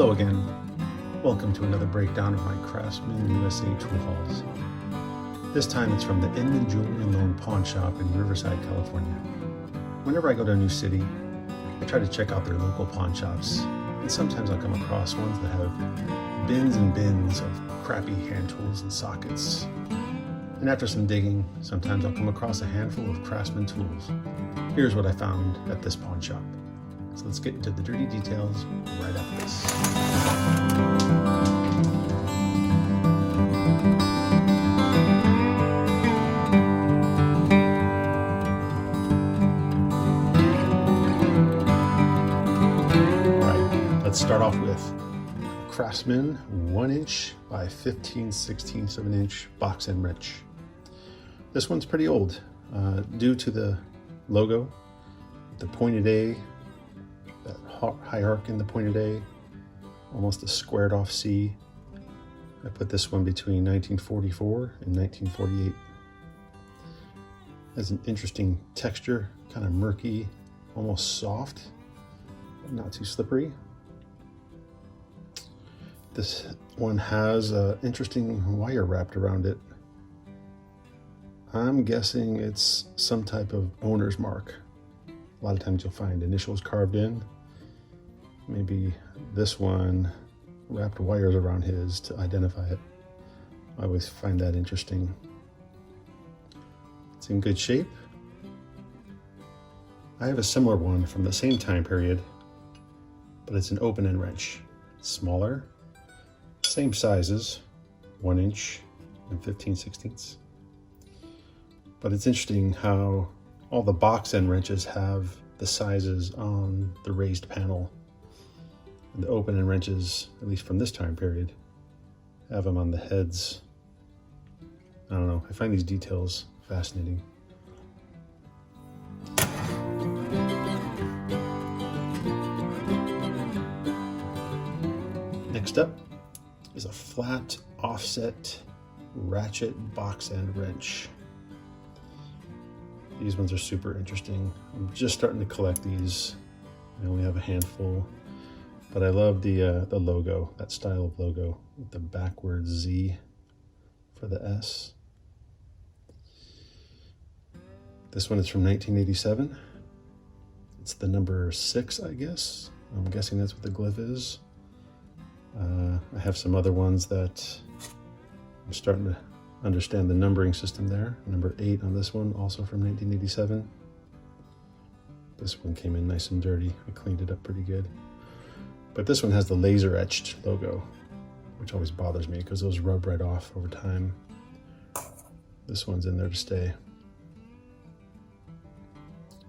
Hello again. Welcome to another breakdown of my Craftsman USA tool hauls. This time it's from the Inman Jewelry and Loan Pawn Shop in Riverside, California. Whenever I go to a new city, I try to check out their local pawn shops, and sometimes I'll come across ones that have bins and bins of crappy hand tools and sockets. And after some digging, sometimes I'll come across a handful of Craftsman tools. Here's what I found at this pawn shop. So let's get into the dirty details right after this. Alright, let's start off with Craftsman 1" by 15/16 7" box end wrench. This one's pretty old due to the logo, the pointed A, that high arc in the pointed A, almost a squared off C. I put this one between 1944 and 1948. Has an interesting texture, kind of murky, almost soft, but not too slippery. This one has an interesting wire wrapped around it. I'm guessing it's some type of owner's mark. A lot of times you'll find initials carved in. Maybe this one wrapped wires around his to identify it. I always find that interesting. It's in good shape. I have a similar one from the same time period, but it's an open end wrench. It's smaller, same sizes, 1" and 15/16. But it's interesting how all the box end wrenches have the sizes on the raised panel. And the open end wrenches, at least from this time period, have them on the heads. I don't know, I find these details fascinating. Next up is a flat offset ratchet box end wrench. These ones are super interesting. I'm just starting to collect these. I only have a handful, but I love the logo, that style of logo with the backwards Z for the S. This one is from 1987. It's the number 6, I guess. I'm guessing that's what the glyph is. I have some other ones that I'm starting to understand the numbering system there. Number 8 on this one, also from 1987. This one came in nice and dirty. I cleaned it up pretty good. But this one has the laser etched logo, which always bothers me because those rub right off over time. This one's in there to stay.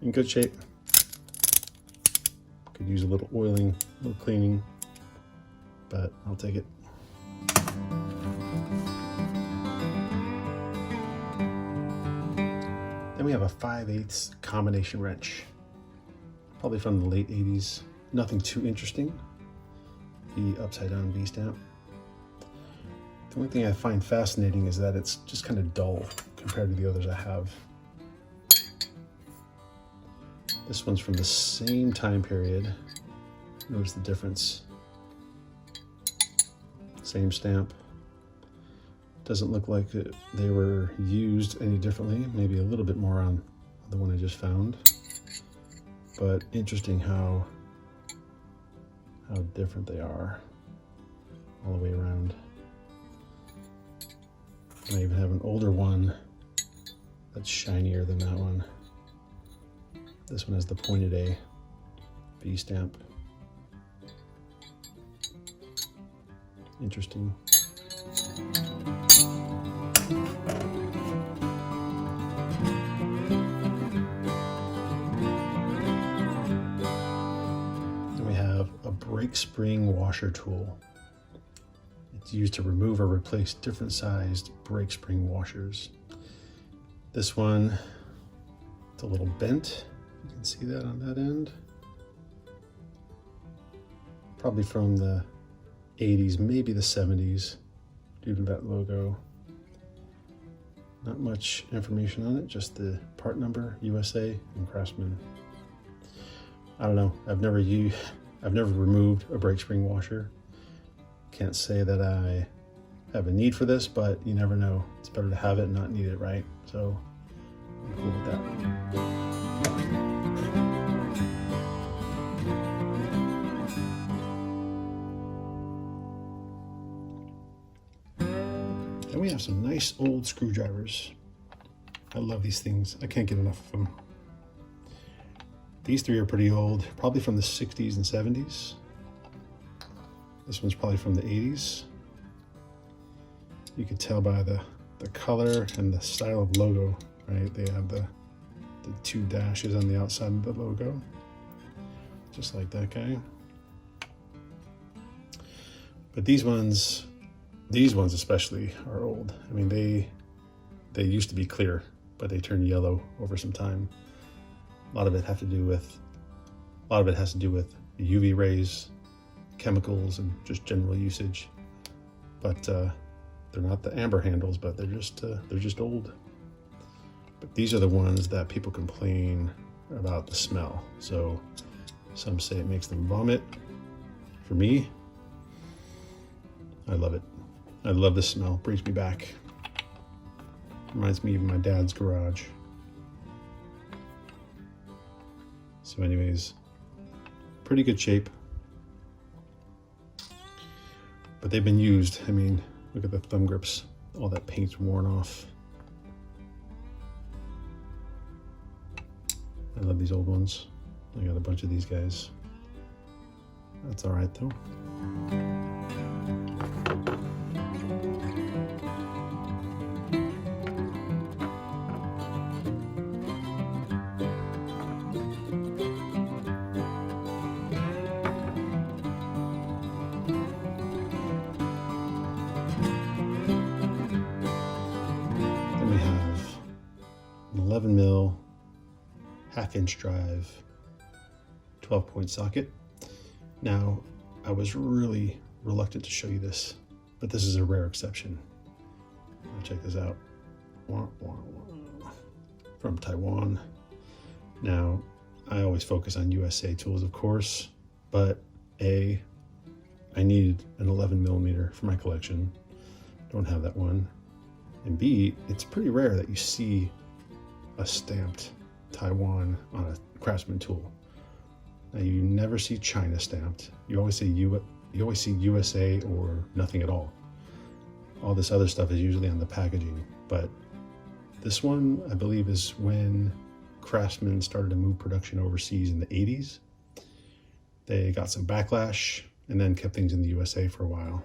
In good shape. Could use a little oiling, a little cleaning, but I'll take it. Then we have a 5/8 combination wrench, probably from the late 80s. Nothing too interesting. The upside down V stamp. The only thing I find fascinating is that it's just kind of dull compared to the others I have. This one's from the same time period. Notice the difference. Same stamp. Doesn't look like they were used any differently. Maybe a little bit more on the one I just found. But interesting how different they are all the way around. I even have an older one that's shinier than that one. This one has the pointed A V stamp. Interesting. Brake spring washer tool. It's used to remove or replace different sized brake spring washers. This one, it's a little bent. You can see that on that end. Probably from the 80s, maybe the 70s, due to that logo. Not much information on it, just the part number, USA and Craftsman. I don't know, I've never removed a brake spring washer. Can't say that I have a need for this, but you never know. It's better to have it and not need it, right? So I'm cool with that. And we have some nice old screwdrivers. I love these things. I can't get enough of them. These three are pretty old, probably from the 60s and 70s. This one's probably from the 80s. You can tell by the color and the style of logo, right? They have the two dashes on the outside of the logo, just like that guy. But these ones especially are old. I mean, they used to be clear, but they turned yellow over some time. A lot of it has to do with UV rays, chemicals, and just general usage. But they're not the amber handles, but they're just old. But these are the ones that people complain about the smell. So some say it makes them vomit. For me, I love it. I love the smell. Brings me back. Reminds me of my dad's garage. So anyways, pretty good shape. But they've been used. I mean, look at the thumb grips. All that paint's worn off. I love these old ones. I got a bunch of these guys. That's all right though. Then we have an 11 mil 1/2 inch drive, 12-point socket. Now, I was really reluctant to show you this, but this is a rare exception. Check this out. From Taiwan. Now, I always focus on USA tools, of course, but A, I needed an 11 millimeter for my collection. Don't have that one. And B, it's pretty rare that you see a stamped Taiwan on a Craftsman tool. Now, you never see China stamped. You always see USA or nothing at all. All this other stuff is usually on the packaging, but this one, I believe, is when Craftsman started to move production overseas in the 80s. They got some backlash and then kept things in the USA for a while.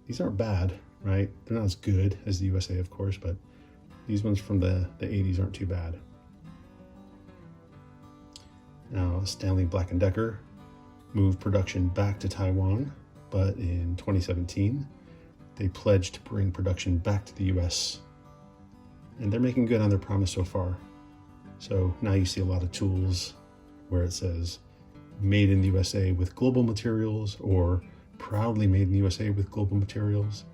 These aren't bad, right? They're not as good as the USA, of course, but these ones from the 80s aren't too bad. Now, Stanley Black & Decker moved production back to Taiwan, but in 2017, they pledged to bring production back to the US. And they're making good on their promise so far. So now you see a lot of tools where it says made in the USA with global materials, or proudly made in the USA with global materials.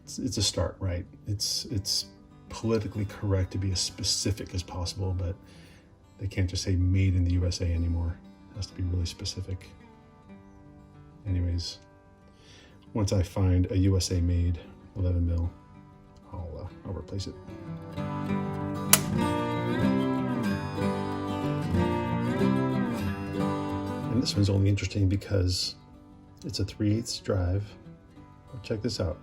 It's a start, right? It's politically correct to be as specific as possible, but they can't just say made in the USA anymore. It has to be really specific. Anyways, once I find a USA made 11 mil, I'll replace it. And this one's only interesting because it's a 3/8 drive. But check this out,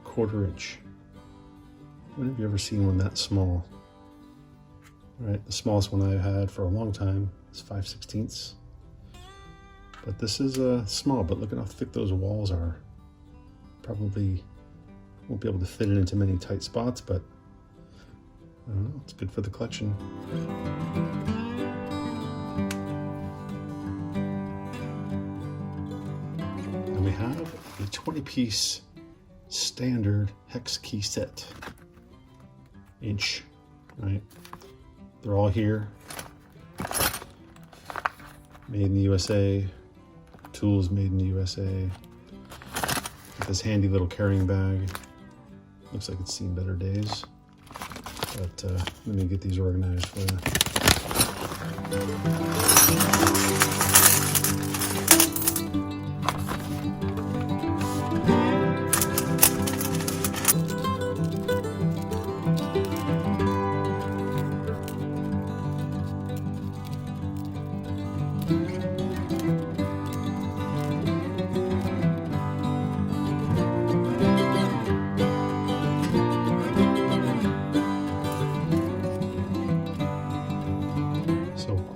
1/4 inch. When have you ever seen one that small? Right, the smallest one I've had for a long time is 5/16. But this is small, but look at how thick those walls are. Probably won't be able to fit it into many tight spots, but I don't know, it's good for the collection. And we have a 20-piece standard hex key set. Inch, right? They're all here. Made in the USA. Tools made in the USA. Got this handy little carrying bag. Looks like it's seen better days. But let me get these organized for you.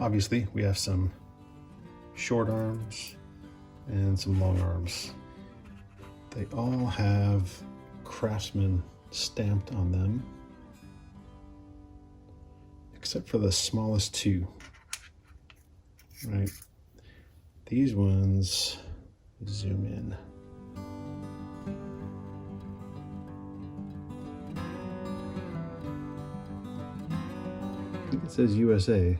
obviously we have some short arms and some long arms. They all have Craftsman stamped on them, except for the smallest two, right? These ones, zoom in. I think it says USA,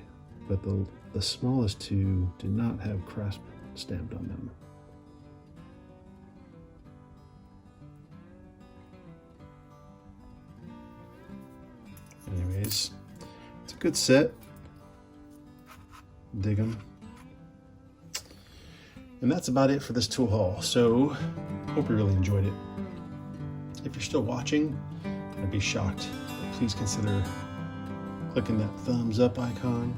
but the smallest two do not have Craftsman stamped on them. Anyways, it's a good set. Dig them. And that's about it for this tool haul. So, hope you really enjoyed it. If you're still watching, I'd be shocked. Please consider clicking that thumbs up icon,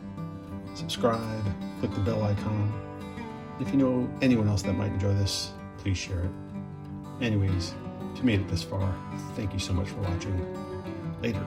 subscribe, click the bell icon. If you know anyone else that might enjoy this, please share it. Anyways, if you made it this far, thank you so much for watching. Later.